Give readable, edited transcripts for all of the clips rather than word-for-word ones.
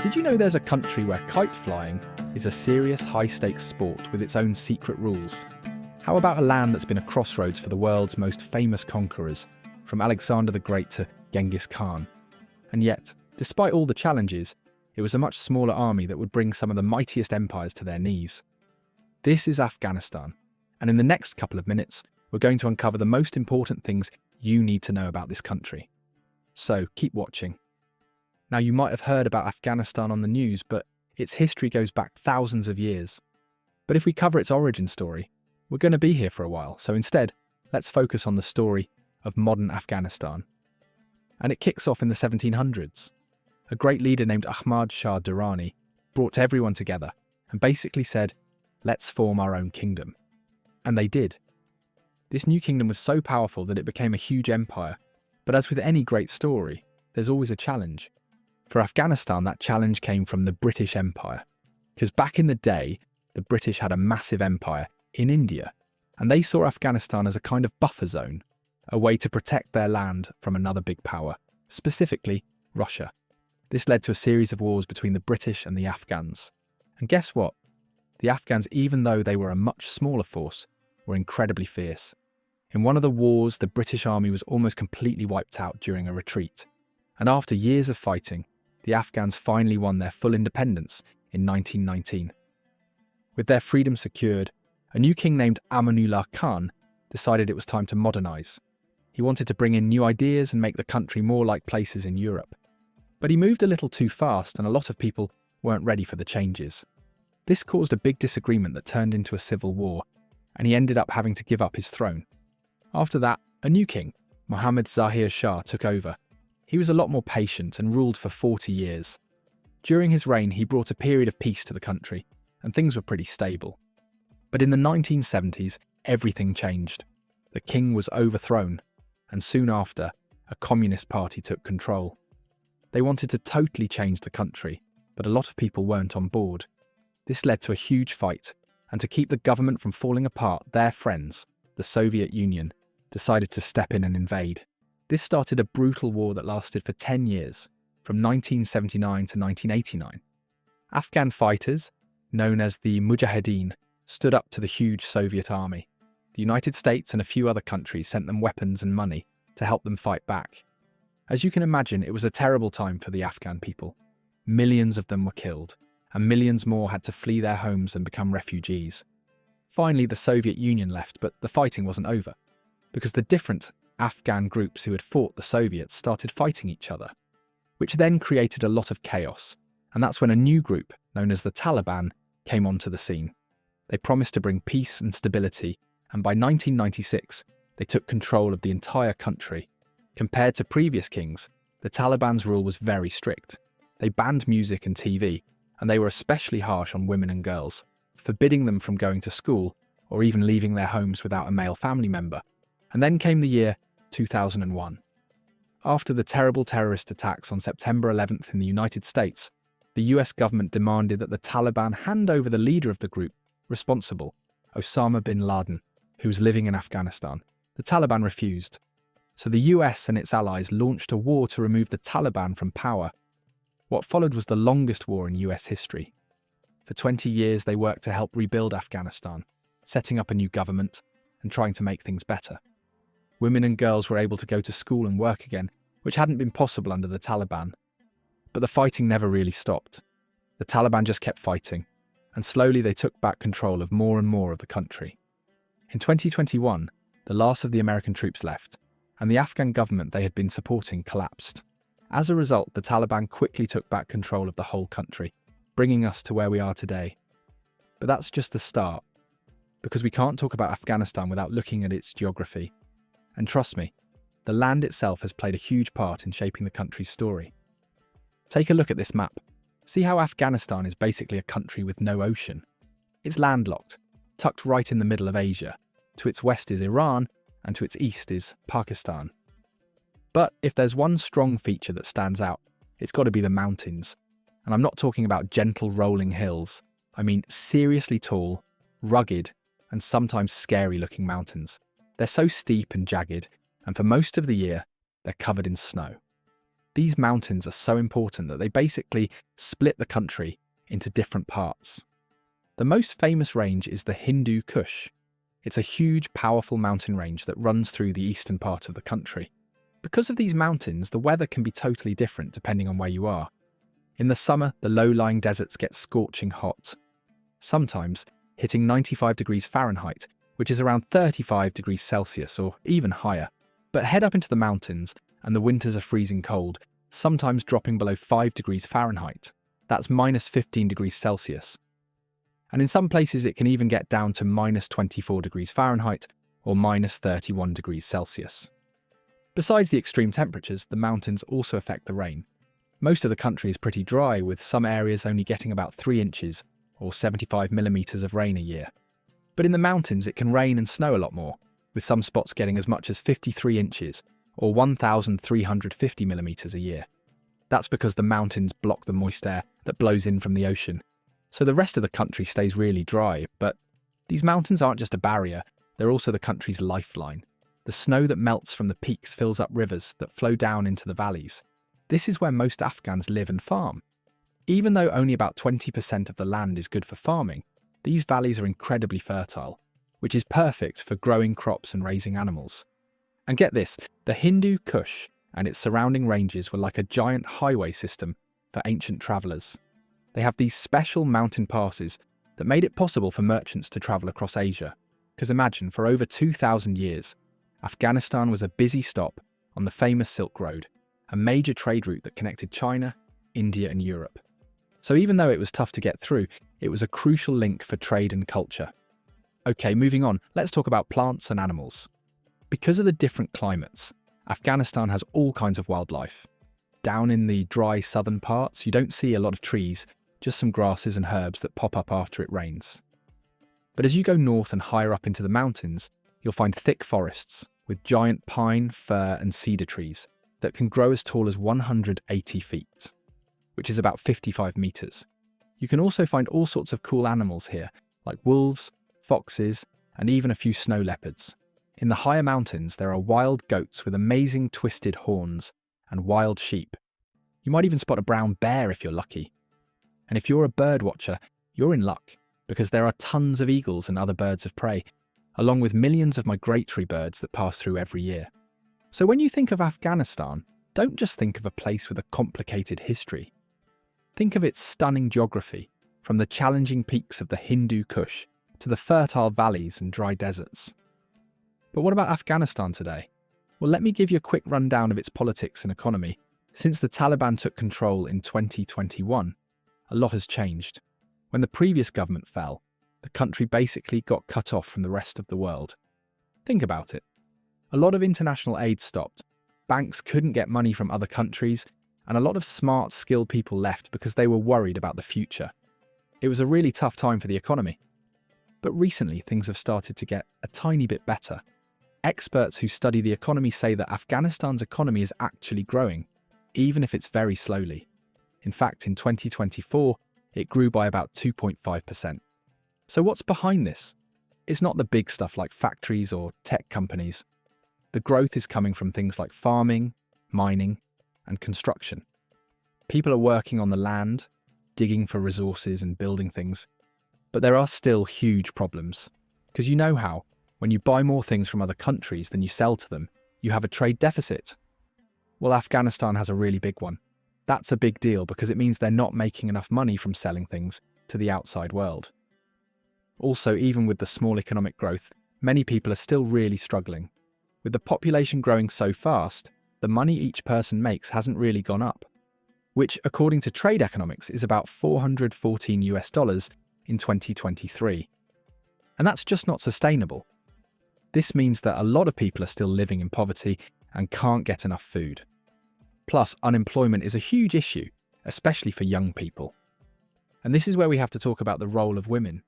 Did you know there's a country where kite flying is a serious high-stakes sport with its own secret rules? How about a land that's been a crossroads for the world's most famous conquerors, from Alexander the Great to Genghis Khan? And yet, despite all the challenges, it was a much smaller army that would bring some of the mightiest empires to their knees. This is Afghanistan, and in the next couple of minutes, we're going to uncover the most important things you need to know about this country. So keep watching. Now, you might have heard about Afghanistan on the news, but its history goes back thousands of years. But if we cover its origin story, we're going to be here for a while, so instead, let's focus on the story of modern Afghanistan. And it kicks off in the 1700s. A great leader named Ahmad Shah Durrani brought everyone together and basically said, "Let's form our own kingdom." And they did. This new kingdom was so powerful that it became a huge empire, but as with any great story, there's always a challenge. For Afghanistan, that challenge came from the British Empire, because back in the day, the British had a massive empire in India, and they saw Afghanistan as a kind of buffer zone, a way to protect their land from another big power, specifically Russia. This led to a series of wars between the British and the Afghans. And guess what? The Afghans, even though they were a much smaller force, were incredibly fierce. In one of the wars, the British army was almost completely wiped out during a retreat. And after years of fighting, the Afghans finally won their full independence in 1919. With their freedom secured, a new king named Amanullah Khan decided it was time to modernize. He wanted to bring in new ideas and make the country more like places in Europe. But he moved a little too fast, and a lot of people weren't ready for the changes. This caused a big disagreement that turned into a civil war, and he ended up having to give up his throne. After that, a new king, Mohammad Zahir Shah, took over. He was a lot more patient and ruled for 40 years. During his reign, he brought a period of peace to the country, and things were pretty stable. But in the 1970s, everything changed. The king was overthrown, and soon after, a communist party took control. They wanted to totally change the country, but a lot of people weren't on board. This led to a huge fight, and to keep the government from falling apart, their friends, the Soviet Union, decided to step in and invade. This started a brutal war that lasted for 10 years, from 1979 to 1989. Afghan fighters, known as the Mujahideen, stood up to the huge Soviet army. The United States and a few other countries sent them weapons and money to help them fight back. As you can imagine, it was a terrible time for the Afghan people. Millions of them were killed, and millions more had to flee their homes and become refugees. Finally, the Soviet Union left, but the fighting wasn't over, because the different Afghan groups who had fought the Soviets started fighting each other, which then created a lot of chaos, and that's when a new group, known as the Taliban, came onto the scene. They promised to bring peace and stability, and by 1996, they took control of the entire country. Compared to previous kings, the Taliban's rule was very strict. They banned music and TV, and they were especially harsh on women and girls, forbidding them from going to school or even leaving their homes without a male family member. And then came the year 2001. After the terrible terrorist attacks on September 11th in the United States, the US government demanded that the Taliban hand over the leader of the group responsible, Osama bin Laden, who was living in Afghanistan. The Taliban refused. So the US and its allies launched a war to remove the Taliban from power. What followed was the longest war in US history. For 20 years, they worked to help rebuild Afghanistan, setting up a new government and trying to make things better. Women and girls were able to go to school and work again, which hadn't been possible under the Taliban. But the fighting never really stopped. The Taliban just kept fighting, and slowly they took back control of more and more of the country. In 2021, the last of the American troops left, and the Afghan government they had been supporting collapsed. As a result, the Taliban quickly took back control of the whole country, bringing us to where we are today. But that's just the start, because we can't talk about Afghanistan without looking at its geography. And trust me, the land itself has played a huge part in shaping the country's story. Take a look at this map. See how Afghanistan is basically a country with no ocean. It's landlocked, tucked right in the middle of Asia. To its west is Iran, and to its east is Pakistan. But if there's one strong feature that stands out, it's got to be the mountains. And I'm not talking about gentle rolling hills. I mean seriously tall, rugged, and sometimes scary-looking mountains. They're so steep and jagged, and for most of the year, they're covered in snow. these mountains are so important that they basically split the country into different parts. The most famous range is the Hindu Kush. It's a huge, powerful mountain range that runs through the eastern part of the country. Because of these mountains, the weather can be totally different depending on where you are. In the summer, the low-lying deserts get scorching hot, sometimes hitting 95 degrees Fahrenheit, which is around 35 degrees Celsius or even higher. But head up into the mountains and the winters are freezing cold, sometimes dropping below 5 degrees Fahrenheit. That's minus 15 degrees Celsius. And in some places it can even get down to minus 24 degrees Fahrenheit or minus 31 degrees Celsius. Besides the extreme temperatures, the mountains also affect the rain. Most of the country is pretty dry, with some areas only getting about 3 inches or 75 millimeters of rain a year. But in the mountains it can rain and snow a lot more, with some spots getting as much as 53 inches or 1,350 millimeters a year. That's because the mountains block the moist air that blows in from the ocean. So the rest of the country stays really dry, but these mountains aren't just a barrier, they're also the country's lifeline. The snow that melts from the peaks fills up rivers that flow down into the valleys. This is where most Afghans live and farm. Even though only about 20% of the land is good for farming, these valleys are incredibly fertile, which is perfect for growing crops and raising animals. And get this, the Hindu Kush and its surrounding ranges were like a giant highway system for ancient travellers. They have these special mountain passes that made it possible for merchants to travel across Asia. Because imagine, for over 2,000 years, Afghanistan was a busy stop on the famous Silk Road, a major trade route that connected China, India and Europe. So even though it was tough to get through, it was a crucial link for trade and culture. Okay, moving on, let's talk about plants and animals. Because of the different climates, Afghanistan has all kinds of wildlife. Down in the dry southern parts, you don't see a lot of trees, just some grasses and herbs that pop up after it rains. But as you go north and higher up into the mountains, you'll find thick forests with giant pine, fir and cedar trees that can grow as tall as 180 feet, which is about 55 meters. You can also find all sorts of cool animals here, like wolves, foxes, and even a few snow leopards. In the higher mountains, there are wild goats with amazing twisted horns and wild sheep. You might even spot a brown bear if you're lucky. And if you're a bird watcher, you're in luck, because there are tons of eagles and other birds of prey, along with millions of migratory birds that pass through every year. So when you think of Afghanistan, don't just think of a place with a complicated history. Think of its stunning geography, from the challenging peaks of the Hindu Kush to the fertile valleys and dry deserts. But what about Afghanistan today? Well, let me give you a quick rundown of its politics and economy. Since the Taliban took control in 2021, a lot has changed. When the previous government fell, the country basically got cut off from the rest of the world. Think about it. A lot of international aid stopped, banks couldn't get money from other countries, and a lot of smart, skilled people left because they were worried about the future. It was a really tough time for the economy. But recently, things have started to get a tiny bit better. Experts who study the economy say that Afghanistan's economy is actually growing, even if it's very slowly. In fact, in 2024, it grew by about 2.5%. So what's behind this? It's not the big stuff like factories or tech companies. The growth is coming from things like farming, mining, and construction. People are working on the land, digging for resources and building things. But there are still huge problems. Because you know how, when you buy more things from other countries than you sell to them, you have a trade deficit. Well, Afghanistan has a really big one. That's a big deal because it means they're not making enough money from selling things to the outside world. Also, even with the small economic growth, many people are still really struggling. With the population growing so fast, the money each person makes hasn't really gone up, which, according to trade economics, is about $414 in 2023. And that's just not sustainable. This means that a lot of people are still living in poverty and can't get enough food. Plus, unemployment is a huge issue, especially for young people. And this is where we have to talk about the role of women.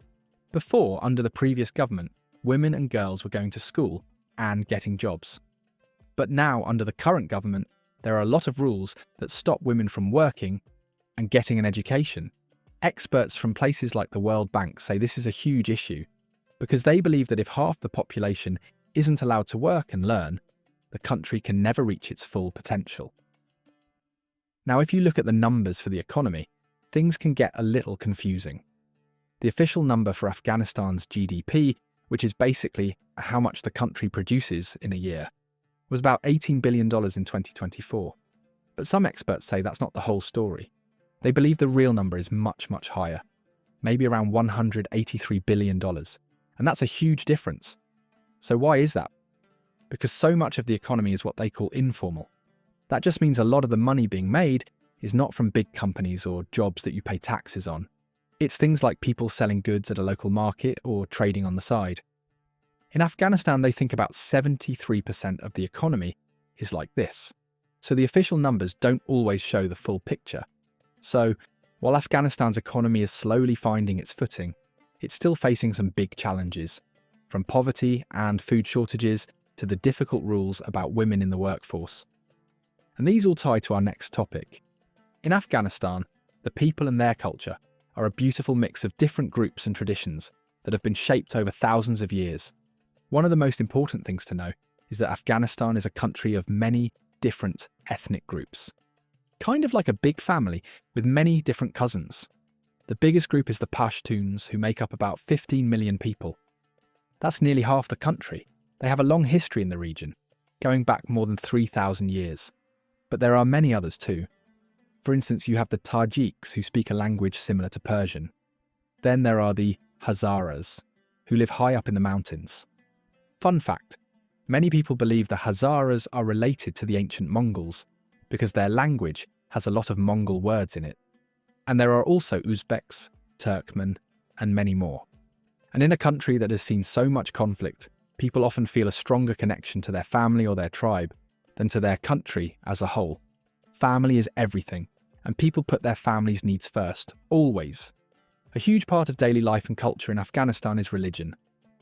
Before, under the previous government, women and girls were going to school and getting jobs. But now, under the current government, there are a lot of rules that stop women from working and getting an education. Experts from places like the World Bank say this is a huge issue because they believe that if half the population isn't allowed to work and learn, the country can never reach its full potential. Now, if you look at the numbers for the economy, things can get a little confusing. The official number for Afghanistan's GDP, which is basically how much the country produces in a year, was about $18 billion in 2024. But some experts say that's not the whole story. They believe the real number is much, much higher, maybe around $183 billion. And that's a huge difference. So why is that? Because so much of the economy is what they call informal. That just means a lot of the money being made is not from big companies or jobs that you pay taxes on. It's things like people selling goods at a local market or trading on the side. In Afghanistan, they think about 73% of the economy is like this. So the official numbers don't always show the full picture. So, while Afghanistan's economy is slowly finding its footing, it's still facing some big challenges, from poverty and food shortages to the difficult rules about women in the workforce. And these all tie to our next topic. In Afghanistan, the people and their culture are a beautiful mix of different groups and traditions that have been shaped over thousands of years. One of the most important things to know is that Afghanistan is a country of many different ethnic groups. Kind of like a big family with many different cousins. The biggest group is the Pashtuns, who make up about 15 million people. That's nearly half the country. They have a long history in the region, going back more than 3,000 years. But there are many others too. For instance, you have the Tajiks, who speak a language similar to Persian. Then there are the Hazaras, who live high up in the mountains. Fun fact, many people believe the Hazaras are related to the ancient Mongols because their language has a lot of Mongol words in it. And there are also Uzbeks, Turkmen, and many more. And in a country that has seen so much conflict, people often feel a stronger connection to their family or their tribe than to their country as a whole. Family is everything, and people put their family's needs first, always. A huge part of daily life and culture in Afghanistan is religion.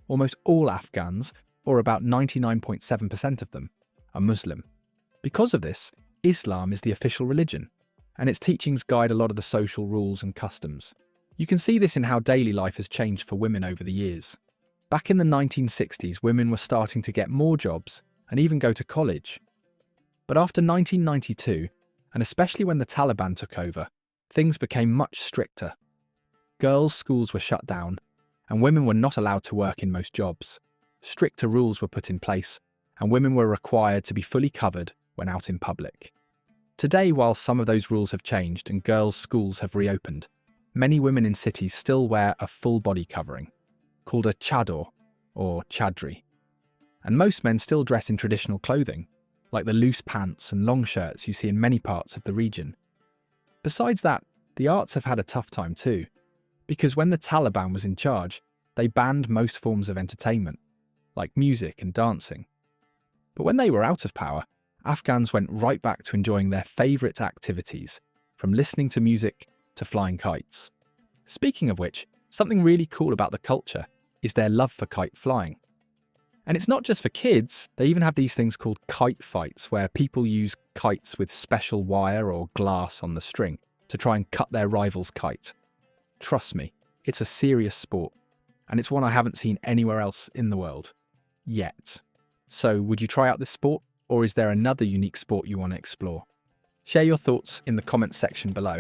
Almost all Afghans, or about 99.7% of them, are Muslim. Because of this, Islam is the official religion, and its teachings guide a lot of the social rules and customs. You can see this in how daily life has changed for women over the years. Back in the 1960s, women were starting to get more jobs and even go to college. But after 1992, and especially when the Taliban took over, things became much stricter. Girls' schools were shut down, and women were not allowed to work in most jobs. Stricter rules were put in place, and women were required to be fully covered when out in public. Today, while some of those rules have changed and girls' schools have reopened, many women in cities still wear a full body covering, called a chador or chadri. And most men still dress in traditional clothing, like the loose pants and long shirts you see in many parts of the region. Besides that, the arts have had a tough time too, because when the Taliban was in charge, they banned most forms of entertainment, like music and dancing. But when they were out of power, Afghans went right back to enjoying their favourite activities, from listening to music to flying kites. Speaking of which, something really cool about the culture is their love for kite flying. And it's not just for kids, they even have these things called kite fights, where people use kites with special wire or glass on the string to try and cut their rival's kite. Trust me, it's a serious sport, and it's one I haven't seen anywhere else in the world. Yet. So, would you try out this sport, or is there another unique sport you want to explore? Share your thoughts in the comments section below.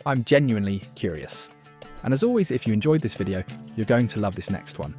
I'm genuinely curious. And as always, if you enjoyed this video, you're going to love this next one.